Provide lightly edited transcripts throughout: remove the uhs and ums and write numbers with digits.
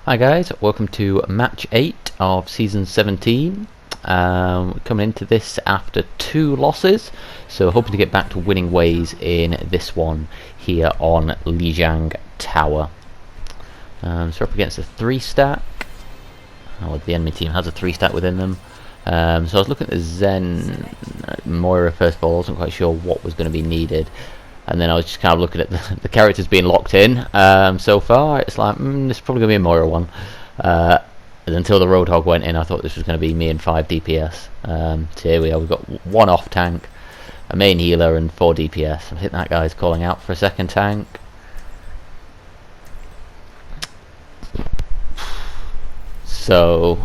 Hi guys, welcome to match 8 of season 17. Coming into this after 2 losses, so hoping to get back to winning ways in this one here on Lijang Tower. So we're up against a 3-stack. The enemy team has a 3-stack within them. So I was looking at the Zen Moira first of all. I wasn't quite sure what was going to be needed. And then I was just kind of looking at the characters being locked in. So far, it's like, this is probably going to be a Moira one. And until the Roadhog went in, I thought this was going to be me and 5 DPS. So here we are, we've got 1 off tank, a main healer, and 4 DPS. I think that guy's calling out for a second tank. So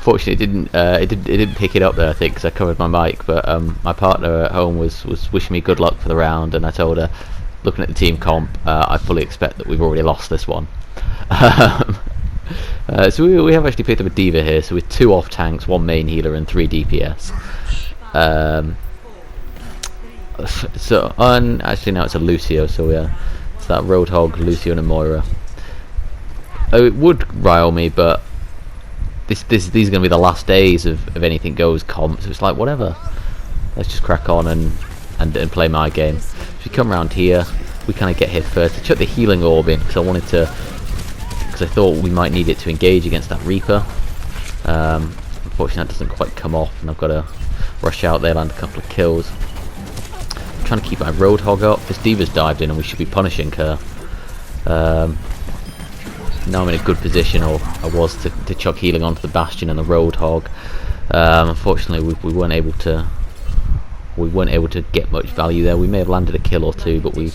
fortunately, it didn't pick it up there, I think, because I covered my mic. But my partner at home was wishing me good luck for the round, and I told her, looking at the team comp, I fully expect that we've already lost this one. So we have actually picked up a diva here. So with 2 off tanks, 1 main healer, and 3 DPS. Actually now it's a Lucio. So it's that Roadhog, Lucio, and a Moira. It would rile me, but these are going to be the last days of anything goes comp, so it's like, whatever, let's just crack on and play my game. So we come around here, we kind of get hit first. I chucked the healing orb in because I thought we might need it to engage against that Reaper. Unfortunately that doesn't quite come off, and I've got to rush out there, land a couple of kills. I'm trying to keep my Roadhog up. This Diva's dived in and we should be punishing her. Now I'm in a good position, or I was, to chuck healing onto the Bastion and the Roadhog. Unfortunately, we weren't able to get much value there. We may have landed a kill or 2, but we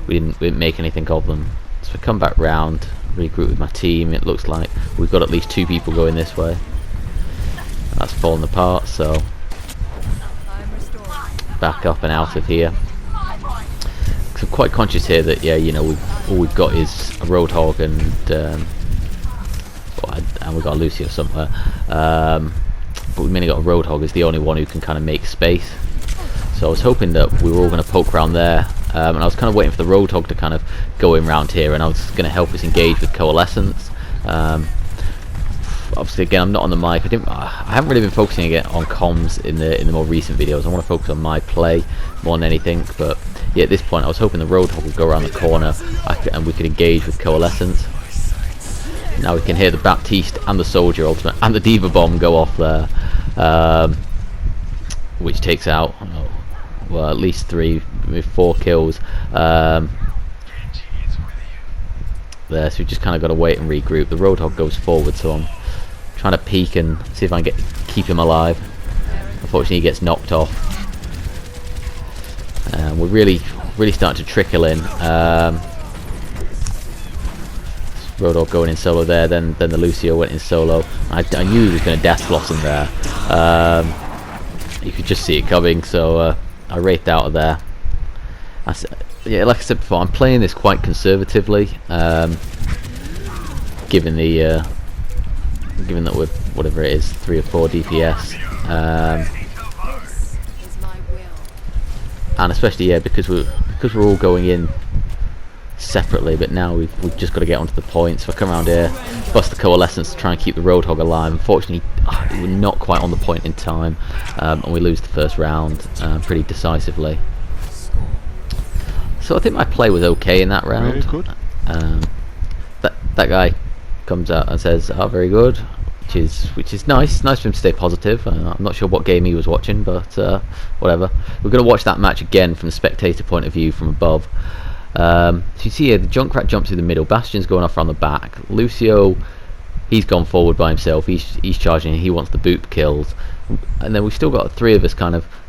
didn't make anything of them. So I come back round, regroup with my team. It looks like we've got at least 2 people going this way. That's fallen apart, so back up and out of here. I'm quite conscious here that all we've got is a Roadhog and we've got a Lucio somewhere, but we've mainly got a Roadhog is the only one who can kind of make space. So I was hoping that we were all going to poke around there, and I was kind of waiting for the Roadhog to kind of go in round here, and I was going to help us engage with Coalescence. Obviously, again, I'm not on the mic. I haven't really been focusing again on comms in the more recent videos. I want to focus on my play more than anything. But yeah, at this point, I was hoping the Roadhog would go around the corner and we could engage with Coalescence. Now we can hear the Baptiste and the Soldier Ultimate and the Diva Bomb go off there, which takes out at least 3 with 4 kills. There, so we just kind of got to wait and regroup. The Roadhog goes forward, so I'm trying to peek and see if I can keep him alive. Unfortunately, he gets knocked off. We're really starting to trickle in. Roadhog going in solo there, then the Lucio went in solo. I knew he was going to Death Blossom there. You could just see it coming, so I wraithed out of there. Yeah, like I said before, I'm playing this quite conservatively, given that we're, whatever it is, 3 or 4 DPS, and especially because we're all going in separately. But now we've just got to get onto the point. So I come around here, bust the Coalescence to try and keep the Roadhog alive. Unfortunately, we're not quite on the point in time, and we lose the first round pretty decisively. So I think my play was okay in that round. Very good. That guy comes out and says, "Oh, very good," which is nice for him to stay positive. I'm not sure what game he was watching, but whatever. We're going to watch that match again from the spectator point of view from above. So you see here the Junkrat jumps through the middle, Bastion's going off around the back, Lucio, he's gone forward by himself, he's charging, he wants the boop kills, and then we've still got 3 of us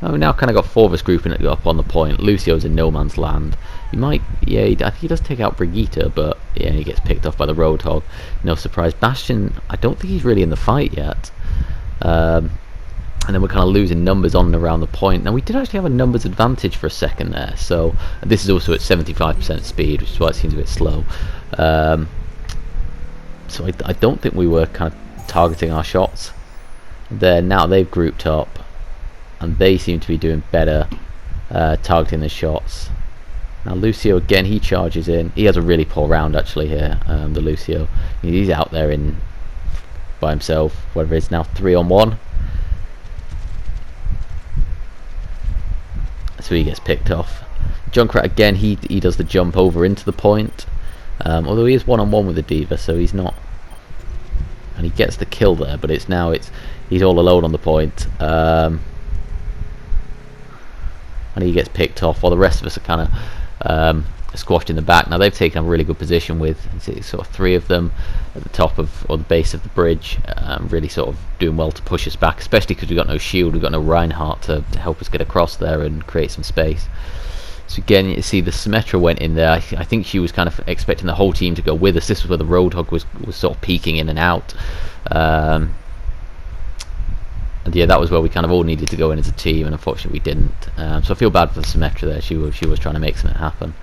we now kind of got 4 of us grouping it up on the point. Lucio's in no man's land. I think he does take out Brigitte, but yeah, he gets picked off by the Roadhog. No surprise. Bastion, I don't think he's really in the fight yet. And then we're kind of losing numbers on and around the point. Now we did actually have a numbers advantage for a second there, so this is also at 75% speed, which is why it seems a bit slow. So I don't think we were kind of targeting our shots there. Now they've grouped up and they seem to be doing better targeting the shots. Now Lucio again, he charges in. He has a really poor round actually here, the Lucio. He's out there in by himself, whatever it is now, 3-on-1. So he gets picked off. Junkrat again, he does the jump over into the point. Although he is 1-on-1 with the D.Va, so he's not, and he gets the kill there, but he's all alone on the point. And he gets picked off while the rest of us are kind of squashed in the back. Now they've taken a really good position with sort of 3 of them at the top of, or the base of the bridge, really sort of doing well to push us back, especially because we've got no shield, we've got no Reinhardt to help us get across there and create some space. So again, you see the Symmetra went in there. I think she was kind of expecting the whole team to go with us. This was where the Roadhog was sort of peeking in and out. And yeah, that was where we kind of all needed to go in as a team, and unfortunately we didn't. So I feel bad for the Symmetra there. She was trying to make something happen.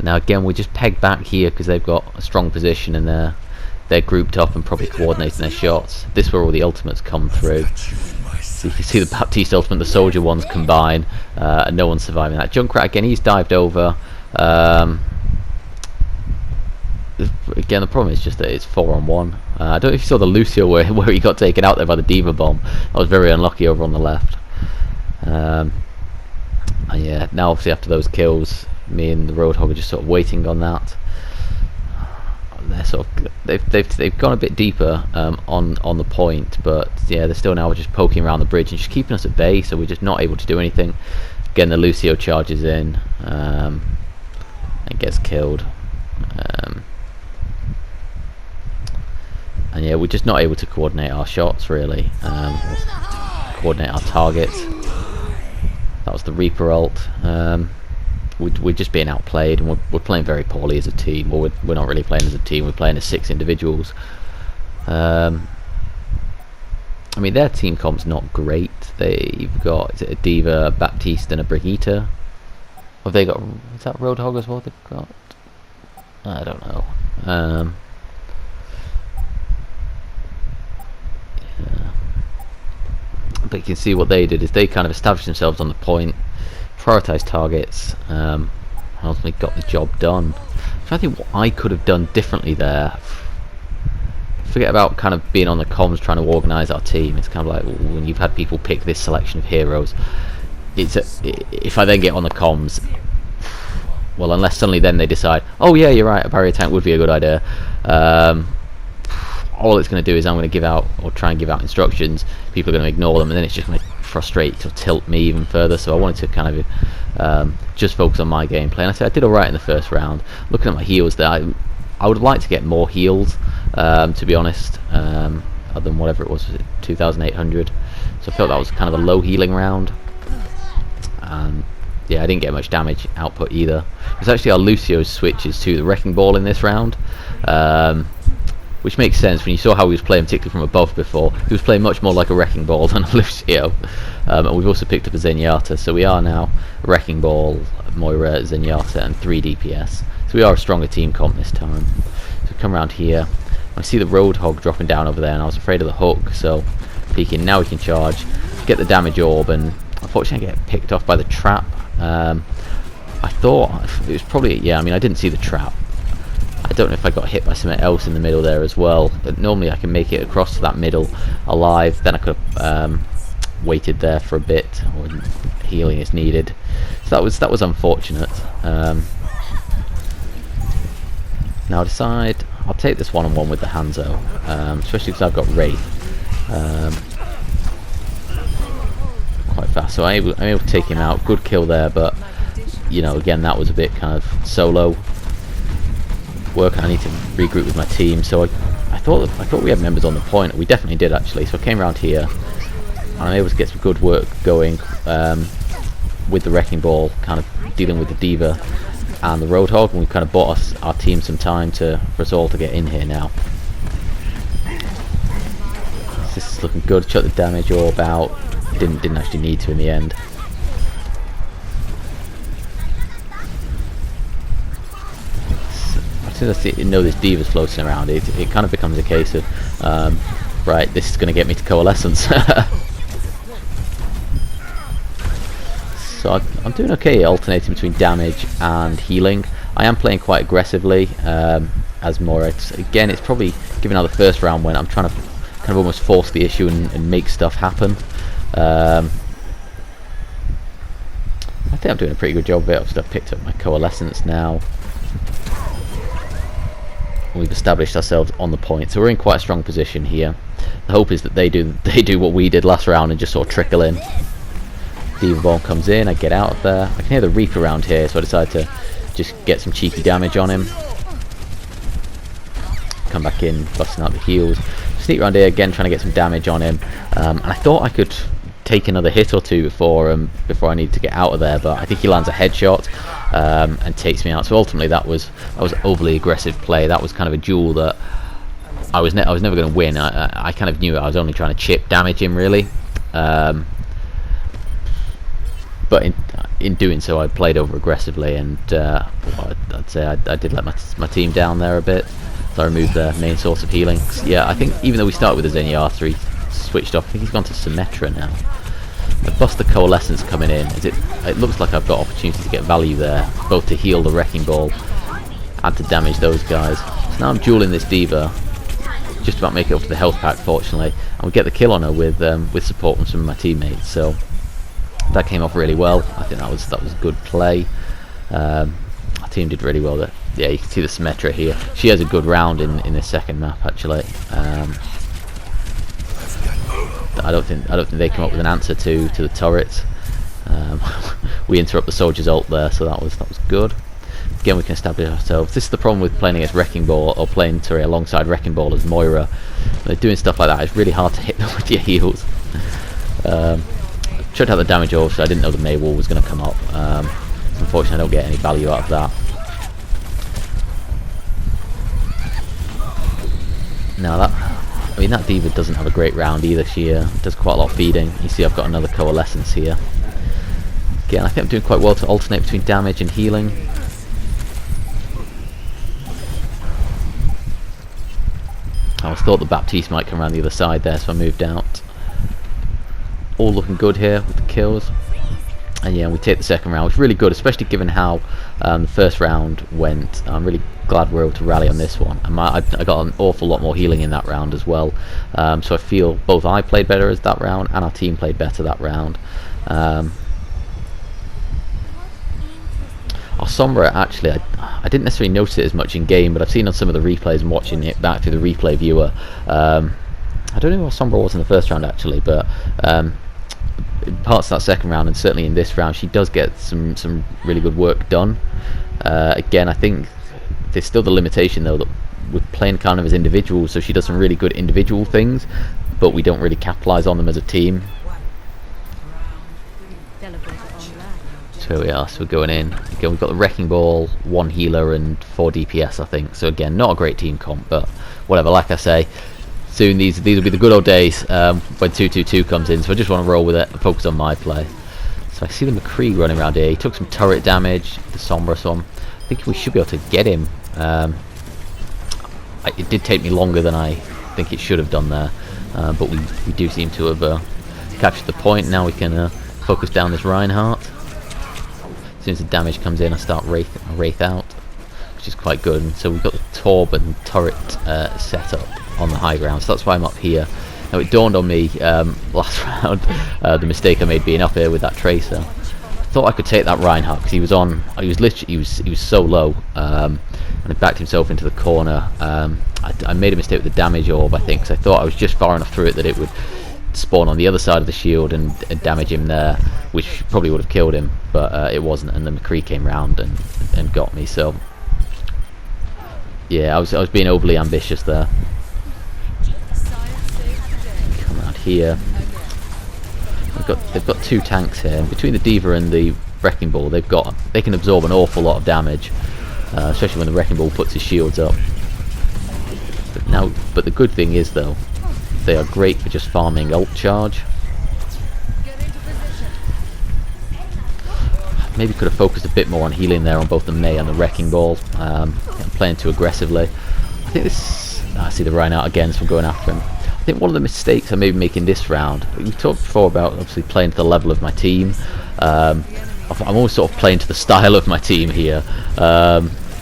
Now again, we just pegged back here because they've got a strong position and they're grouped up and probably coordinating their shots. This is where all the ultimates come through. So you can see the Baptiste ultimate, the soldier ones combine, and no one's surviving that. Junkrat again, he's dived over. Again, the problem is just that it's 4-on-1. I don't know if you saw the Lucio where he got taken out there by the D.Va bomb. I was very unlucky over on the left. And yeah, now obviously after those kills, me and the Roadhog are just sort of waiting on that. They're sort of they've gone a bit deeper on the point, but yeah, they're still now just poking around the bridge and just keeping us at bay, so we're just not able to do anything. Again, the Lucio charges in and gets killed. And yeah, we're just not able to coordinate our shots really, coordinate our targets. That was the Reaper ult. We're just being outplayed, and we're playing very poorly as a team. Well, we're not really playing as a team, we're playing as 6 individuals. I mean, their team comp's not great. They've got, is it a D.Va, a Baptiste and a Brigitte? Have they got, is that Roadhog as well they've got? I don't know. Yeah. But you can see what they did is they kind of established themselves on the point, prioritised targets, and ultimately got the job done. So I think what I could have done differently there, forget about kind of being on the comms trying to organise our team. It's kind of like when you've had people pick this selection of heroes, if I then get on the comms, well, unless suddenly then they decide, oh yeah, you're right, a barrier tank would be a good idea, all it's going to do is I'm going to give out, or try and give out instructions, people are going to ignore them, and then it's just going to frustrate or tilt me even further. So I wanted to kind of just focus on my gameplay, and I said I did alright in the first round. Looking at my heals there, I would like to get more heals, to be honest, other than whatever it was 2,800, so I felt that was kind of a low healing round. Yeah, I didn't get much damage output either. It's actually our Lucio switches to the Wrecking Ball in this round, which makes sense when you saw how he was playing, particularly from above before. He was playing much more like a Wrecking Ball than a Lucio. And we've also picked up a Zenyatta, so we are now Wrecking Ball, Moira, Zenyatta and 3 DPS. So we are a stronger team comp this time. So come around here, I see the Roadhog dropping down over there, and I was afraid of the hook, so peeking. Now we can charge, get the damage orb, and unfortunately I get picked off by the trap. I thought it was probably, yeah, I mean I didn't see the trap. I don't know if I got hit by something else in the middle there as well, but normally I can make it across to that middle alive. Then I could have waited there for a bit, or healing is needed. So that was unfortunate. Now I decide I'll take this one-on-one with the Hanzo, especially because I've got Wraith quite fast, so I'm able to take him out. Good kill there, but you know, again, that was a bit kind of solo work. I need to regroup with my team, so I thought we had members on the point. We definitely did actually, so I came around here and I'm able to get some good work going with the Wrecking Ball, kind of dealing with the D.Va and the Roadhog, and we've kind of bought our team some time for us all to get in here now. This is looking good. Shut the damage orb out. Didn't actually need to in the end. As soon as I know this D.Va's floating around, it kind of becomes a case of right, this is going to get me to coalescence. So I'm doing okay alternating between damage and healing. I am playing quite aggressively as Moritz. Again, it's probably, given how the first round went, I'm trying to kind of almost force the issue and make stuff happen. I think I'm doing a pretty good job of it. Obviously I've picked up my coalescence now. We've established ourselves on the point, so we're in quite a strong position here. The hope is that they do what we did last round and just sort of trickle in. Diva Bomb comes in, I get out of there. I can hear the Reaper around here, so I decide to just get some cheeky damage on him. Come back in, busting out the heals. Sneak around here again, trying to get some damage on him. And I thought I could take another hit or two before I need to get out of there, but I think he lands a headshot and takes me out. So ultimately that was overly aggressive play. That was kind of a duel that I was never going to win. I kind of knew it. I was only trying to chip damage him really, but in doing so I played over aggressively, and I'd say I did let my team down there a bit. So I removed their main source of healing. Yeah, I think even though we started with the Zenyatta, he switched off. I think he's gone to Symmetra now. The Buster Coalescence coming in. It looks like I've got opportunity to get value there, both to heal the Wrecking Ball and to damage those guys. So now I'm dueling this Diva, just about make it up to the health pack, fortunately, and we get the kill on her with support from some of my teammates. So that came off really well. I think that was a good play. Our team did really well there. Yeah, you can see the Symmetra here. She has a good round in this second map actually. I don't think they come up with an answer to the turrets. We interrupt the soldier's ult there, so that was good. Again, we can establish ourselves. This is the problem with playing against Wrecking Ball, or playing alongside Wrecking Ball as Moira. When they're doing stuff like that, it's really hard to hit them with your heals. Tried to have the damage off, so I didn't know the May Wall was going to come up. Unfortunately, I don't get any value out of that. Now that Diva doesn't have a great round either. She does quite a lot of feeding. You see I've got another coalescence here. Again, I think I'm doing quite well to alternate between damage and healing. I always thought the Baptiste might come around the other side there, so I moved out. All looking good here with the kills. And yeah, we take the second round, which is really good, especially given how the first round went. I'm really glad we're able to rally on this one. And I got an awful lot more healing in that round as well. So I feel both I played better as that round and our team played better that round. Our Sombra, actually, I didn't necessarily notice it as much in game, but I've seen on some of the replays and watching it back through the replay viewer. I don't know what Sombra was in the first round actually, but in parts of that second round and certainly in this round she does get some really good work done. Again, I think there's still the limitation though that we're playing kind of as individuals, so she does some really good individual things, but we don't really capitalise on them as a team. So we are, so we're going in. Again, we've got the Wrecking Ball, 1 healer and 4 DPS I think, so again, not a great team comp, but whatever. Like I say, soon these will be the good old days when 222 comes in, so I just want to roll with it and focus on my play. So I see the McCree running around here. He took some turret damage, the Sombra some. I think we should be able to get him. It did take me longer than I think it should have done there, but we do seem to have captured the point. Now we can focus down this Reinhardt. As soon as the damage comes in, I start Wraith out, which is quite good. And so we've got the Torb and turret set up on the high ground, so that's why I'm up here. Now it dawned on me last round the mistake I made being up here with that Tracer. I thought I could take that Reinhardt because he was so low, and he backed himself into the corner. I made a mistake with the damage orb, I think, because I thought I was just far enough through it that it would spawn on the other side of the shield and damage him there, which probably would have killed him, but it wasn't, and the McCree came round and got me. So yeah, I was being overly ambitious there. Come out here. They've got 2 tanks here, and between the Diva and the Wrecking Ball, they can absorb an awful lot of damage, especially when the Wrecking Ball puts his shields up. But the good thing is though, they are great for just farming ult charge. Maybe could have focused a bit more on healing there on both the May and the Wrecking Ball. I'm playing too aggressively. I think I see the Reinhardt again, so I'm going after him. I think one of the mistakes I may be making this round, we talked before about obviously playing to the level of my team. I'm always sort of playing to the style of my team here,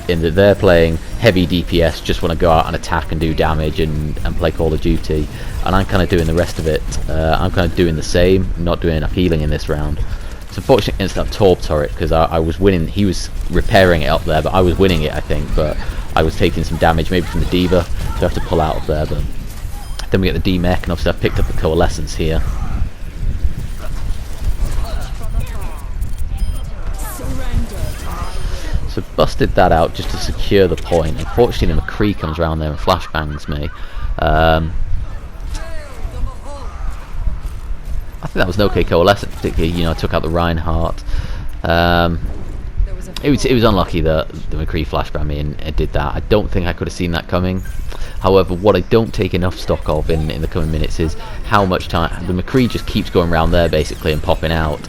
in that they're playing heavy DPS, just want to go out and attack and do damage and play Call of Duty, and I'm kind of doing the rest of it. I'm kind of doing the same, not doing enough healing in this round. It's unfortunate against that Torb turret, because I was winning. He was repairing it up there, but I was winning it, I think, but I was taking some damage maybe from the D.Va, so I have to pull out of there. But then we get the D-Mech, and obviously I've picked up the Coalescence here. So busted that out just to secure the point. Unfortunately the McCree comes around there and flashbangs me. I think that was an okay Coalescence, particularly, you know, I took out the Reinhardt. It was unlucky that the McCree flashbanged me and it did that. I don't think I could have seen that coming. However, what I don't take enough stock of in the coming minutes is how much time the McCree just keeps going around there basically and popping out.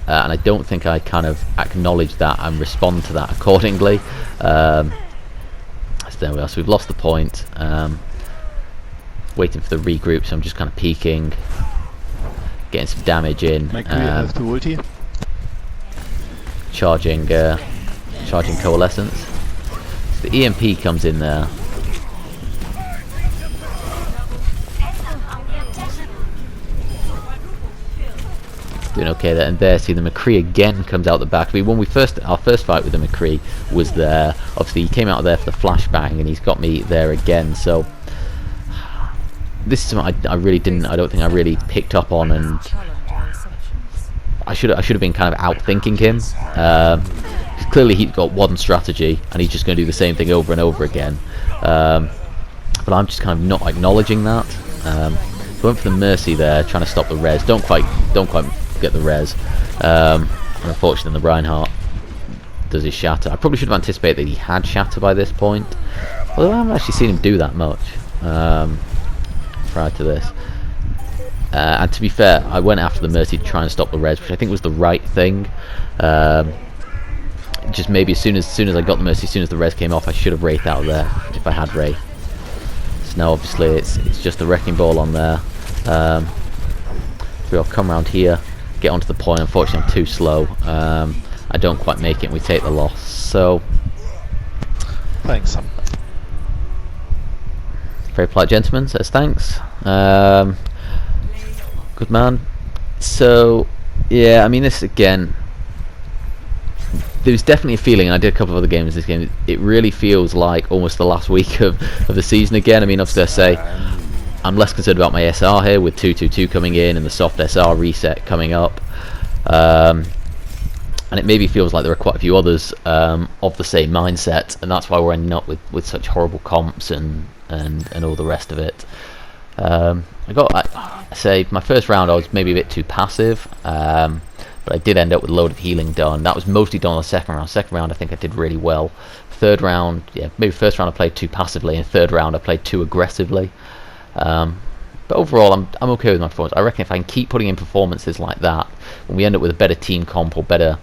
And I don't think I kind of acknowledge that and respond to that accordingly. So there we are. So we've lost the point. Waiting for the regroup, so I'm just kind of peeking, getting some damage in. Have to ulti. Charging Coalescence. So the EMP comes in there. Doing okay there, and there, see the McCree again comes out the back. When our first fight with the McCree was there. Obviously he came out of there for the flashbang, and he's got me there again. So this is something I really didn't. I don't think I really picked up on, and I should have been kind of outthinking him. Clearly he's got one strategy, and he's just going to do the same thing over and over again. But I'm just kind of not acknowledging that. So I went for the Mercy there, trying to stop the res. Don't quite get the res. And unfortunately the Reinhardt does his shatter. I probably should have anticipated that he had shatter by this point, although I haven't actually seen him do that much prior to this. And to be fair, I went after the Mercy to try and stop the res, which I think was the right thing. Just maybe as soon as I got the Mercy, as soon as the res came off, I should have Wraith out of there if I had Wraith. So now obviously it's just the Wrecking Ball on there. So I'll come around here, get onto the point. Unfortunately I'm too slow. I don't quite make it and we take the loss. So thanks. Very polite gentleman says thanks. Good man. So yeah, I mean, this again, there's definitely a feeling, and I did a couple of other games this game, it really feels like almost the last week of the season again. I mean, obviously I say I'm less concerned about my SR here with 222 coming in and the soft SR reset coming up, and it maybe feels like there are quite a few others of the same mindset, and that's why we're ending up with such horrible comps and all the rest of it. I say my first round I was maybe a bit too passive, but I did end up with a load of healing done. That was mostly done on the second round. Second round I think I did really well. Third round, yeah, maybe first round I played too passively, and third round I played too aggressively. But overall I'm okay with my performance. I reckon if I can keep putting in performances like that, when we end up with a better team comp or better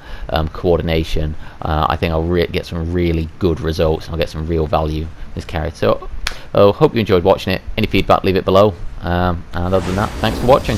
coordination, I think I'll get some really good results, and I'll get some real value in this carry. So hope you enjoyed watching it. Any feedback, leave it below, and other than that, thanks for watching.